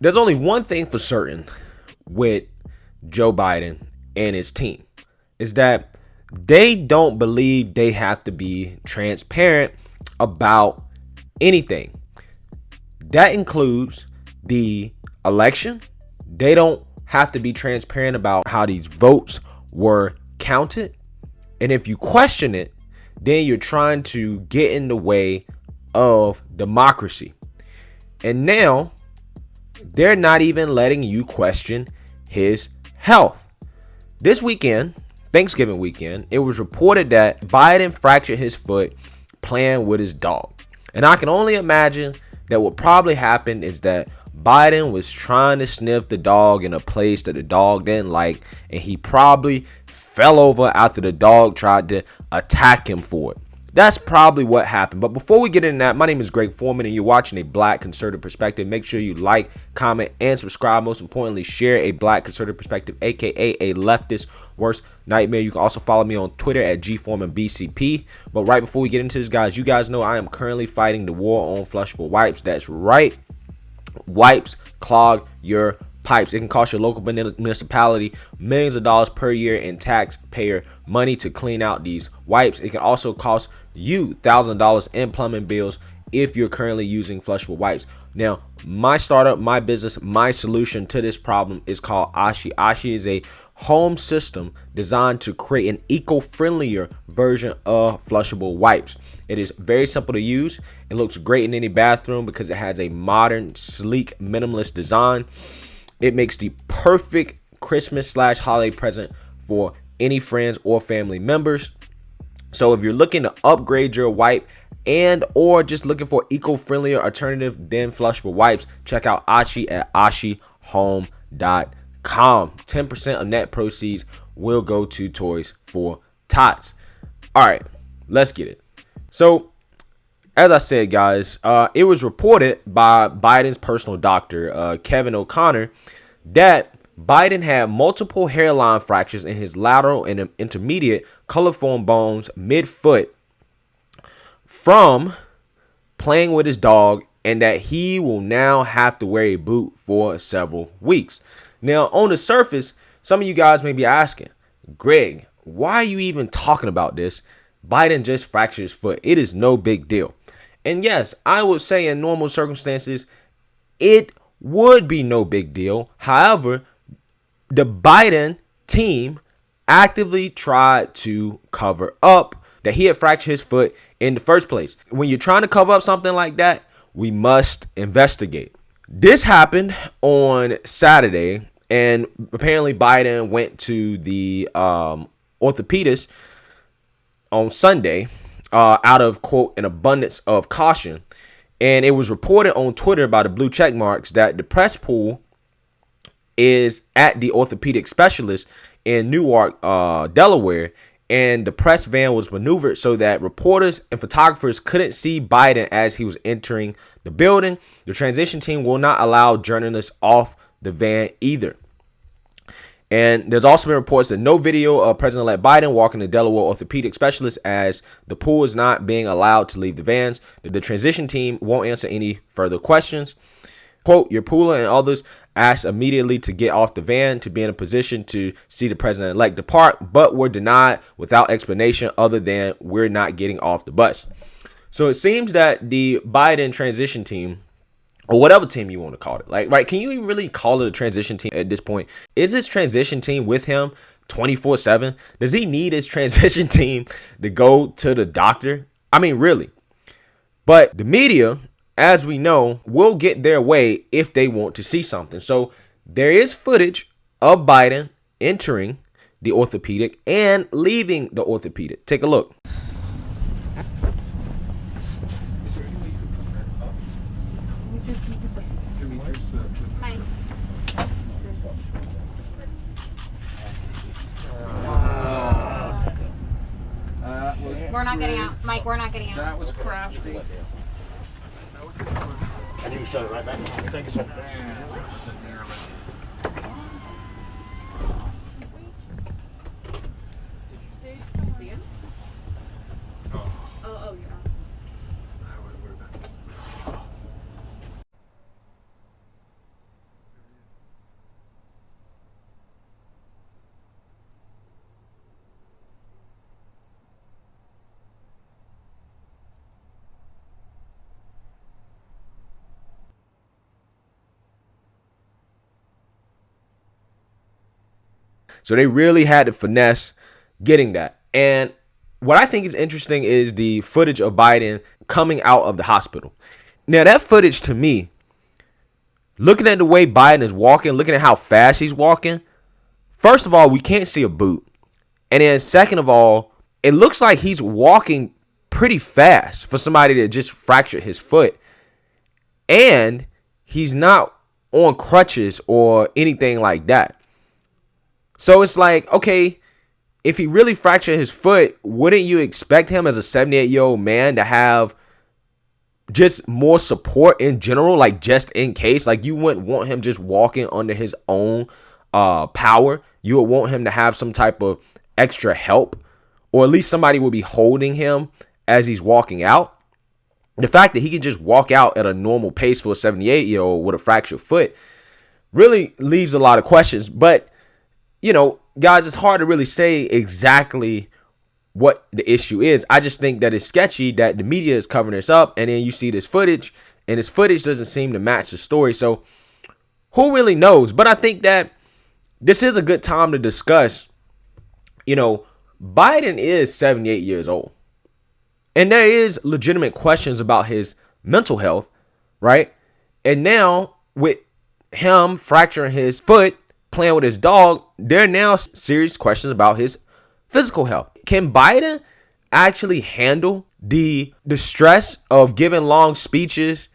There's only one thing for certain with Joe Biden and his team is that they don't believe they have to be transparent about anything. That includes the election. They don't have to be transparent about how these votes were counted. And if you question it, then you're trying to get in the way of democracy. And now they're not even letting you question his health. This weekend, Thanksgiving weekend, it was reported that Biden fractured his foot playing with his dog. And I can only imagine that what probably happened is that Biden was trying to sniff the dog in a place that the dog didn't like, and he probably fell over after the dog tried to attack him for it. That's probably what happened. But before we get into that, my name is Greg Foreman, and you're watching A Black Conservative Perspective. Make sure you like, comment, and subscribe. Most importantly, share A Black Conservative Perspective, aka a leftist worst nightmare. You can also follow me on Twitter at GForemanBCP. But right before we get into this, guys, you guys know I am currently fighting the war on flushable wipes. That's right. Wipes clog your pipes. It can cost your local municipality millions of dollars per year in taxpayer money to clean out these wipes. It can also cost you thousands of dollars in plumbing bills if you're currently using flushable wipes. Now, my startup, my business, my solution to this problem is called Ashi. Ashi is a home system designed to create an eco-friendlier version of flushable wipes. It is very simple to use. It looks great in any bathroom because it has a modern, sleek, minimalist design. It makes the perfect Christmas/holiday present for any friends or family members. So if you're looking to upgrade your wipe and or just looking for eco-friendlier alternative than flushable wipes, check out Ashi at ashihome.com. 10% of net proceeds will go to Toys for Tots. All right, let's get it. So as I said, guys, it was reported by Biden's personal doctor, Kevin O'Connor, that Biden had multiple hairline fractures in his lateral and intermediate coliform bones mid-foot from playing with his dog, and that he will now have to wear a boot for several weeks. Now, on the surface, some of you guys may be asking, Greg, why are you even talking about this? Biden just fractured his foot. It is no big deal. And yes, I would say in normal circumstances, it would be no big deal. However, the Biden team actively tried to cover up that he had fractured his foot in the first place. When you're trying to cover up something like that, we must investigate. This happened on Saturday, and apparently Biden went to the orthopedist on Sunday out of, quote, an abundance of caution. And it was reported on Twitter by the blue check marks that the press pool is at the orthopedic specialist in Newark, Delaware, and the press van was maneuvered so that reporters and photographers couldn't see Biden as he was entering the building. The transition team will not allow journalists off the van either. And there's also been reports that no video of President-elect Biden walking the Delaware orthopedic specialist, as the pool is not being allowed to leave the vans. The transition team won't answer any further questions. Quote, your pooler and others asked immediately to get off the van to be in a position to see the president-elect depart, but were denied without explanation other than we're not getting off the bus. So it seems that the Biden transition team, or whatever team you want to call it, like, right? Can you even really call it a transition team at this point? Is this transition team with him 24/7? Does he need his transition team to go to the doctor? I mean, really? But the media, as we know, will get their way if they want to see something. So there is footage of Biden entering the orthopedic and leaving the orthopedic. Take a look. We're not getting out. Mike, we're not getting out. That was crafty. And you shut it right back. Thank you, sir. See him? Oh, you're awesome. So they really had to finesse getting that. And what I think is interesting is the footage of Biden coming out of the hospital. Now, that footage to me, looking at the way Biden is walking, looking at how fast he's walking, first of all, we can't see a boot. And then second of all, it looks like he's walking pretty fast for somebody that just fractured his foot. And he's not on crutches or anything like that. So it's like, okay, if he really fractured his foot, wouldn't you expect him as a 78-year-old man to have just more support in general, like just in case? Like, you wouldn't want him just walking under his own power. You would want him to have some type of extra help, or at least somebody will be holding him as he's walking out. The fact that he can just walk out at a normal pace for a 78-year-old with a fractured foot really leaves a lot of questions. But, you know, guys, it's hard to really say exactly what the issue is. I just think that it's sketchy that the media is covering this up, and then you see this footage, and this footage doesn't seem to match the story. So who really knows? But I think that this is a good time to discuss, you know, Biden is 78 years old. And there is legitimate questions about his mental health, right? And now with him fracturing his foot, playing with his dog, there are now serious questions about his physical health. Can Biden actually handle the stress of giving long speeches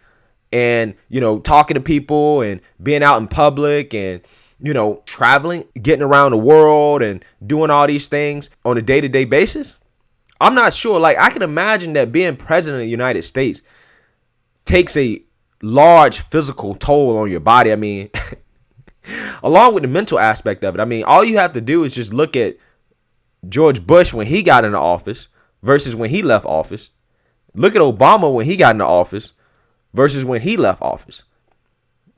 and, you know, talking to people and being out in public and, you know, traveling, getting around the world and doing all these things on a day-to-day basis? I'm not sure. Like, I can imagine that being president of the United States takes a large physical toll on your body. I mean, along with the mental aspect of it. I mean, all you have to do is just look at George Bush when he got into office versus when he left office. Look at Obama when he got into office versus when he left office.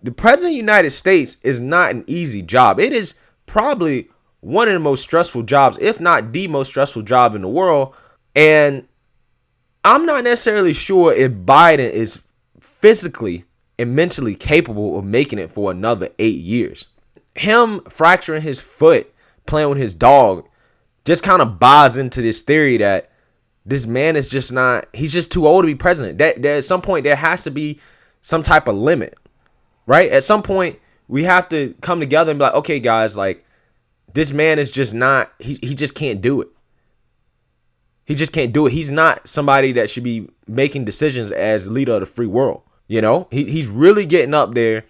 The president of the United States is not an easy job. It is probably one of the most stressful jobs, if not the most stressful job in the world. And I'm not necessarily sure if Biden is physically and mentally capable of making it for another 8 years. Him fracturing his foot, playing with his dog, just kind of buys into this theory that this man is just not, he's just too old to be president. That at some point there has to be some type of limit, right? At some point we have to come together and be like, okay, guys, like, this man is just not, he just can't do it. He just can't do it. He's not somebody that should be making decisions as leader of the free world. You know, he's really getting up there.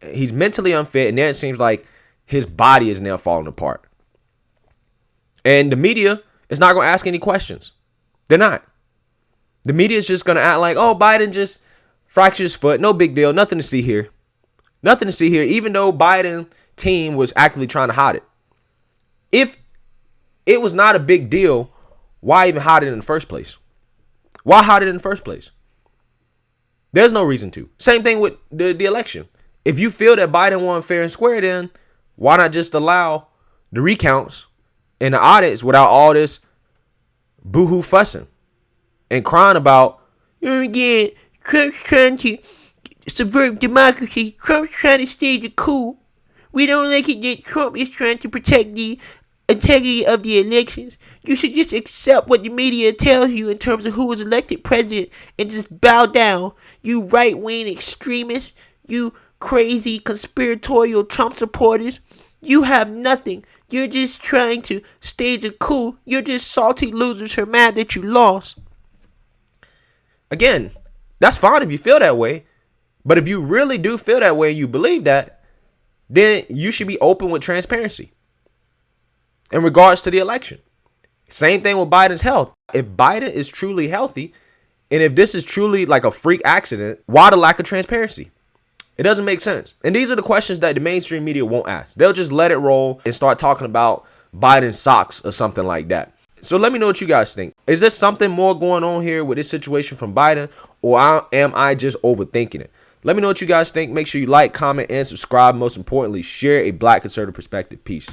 He's mentally unfit. And then it seems like his body is now falling apart. And the media is not going to ask any questions. They're not. The media is just going to act like, oh, Biden just fractured his foot. No big deal. Nothing to see here. Nothing to see here. Even though Biden team was actively trying to hide it. If it was not a big deal, why even hide it in the first place? Why hide it in the first place? There's no reason to. Same thing with the election. If you feel that Biden won fair and square, then why not just allow the recounts and the audits without all this boohoo fussing and crying about, oh, again, Trump's trying to subvert democracy. Trump's trying to stage a coup. We don't like it that Trump is trying to protect the integrity of the elections. You should just accept what the media tells you in terms of who was elected president and just bow down. You right-wing extremists, you crazy conspiratorial Trump supporters, you have nothing. You're just trying to stage a coup. You're just salty losers who are mad that you lost. Again, that's fine if you feel that way. But if you really do feel that way and you believe that, then you should be open with transparency in regards to the election. Same thing with Biden's health. If Biden is truly healthy, and if this is truly like a freak accident, why the lack of transparency? It doesn't make sense. And these are the questions that the mainstream media won't ask. They'll just let it roll and start talking about Biden's socks or something like that. So let me know what you guys think. Is there something more going on here with this situation from Biden, or am I just overthinking it? Let me know what you guys think. Make sure you like, comment, and subscribe. Most importantly, share a Black conservative perspective. Peace.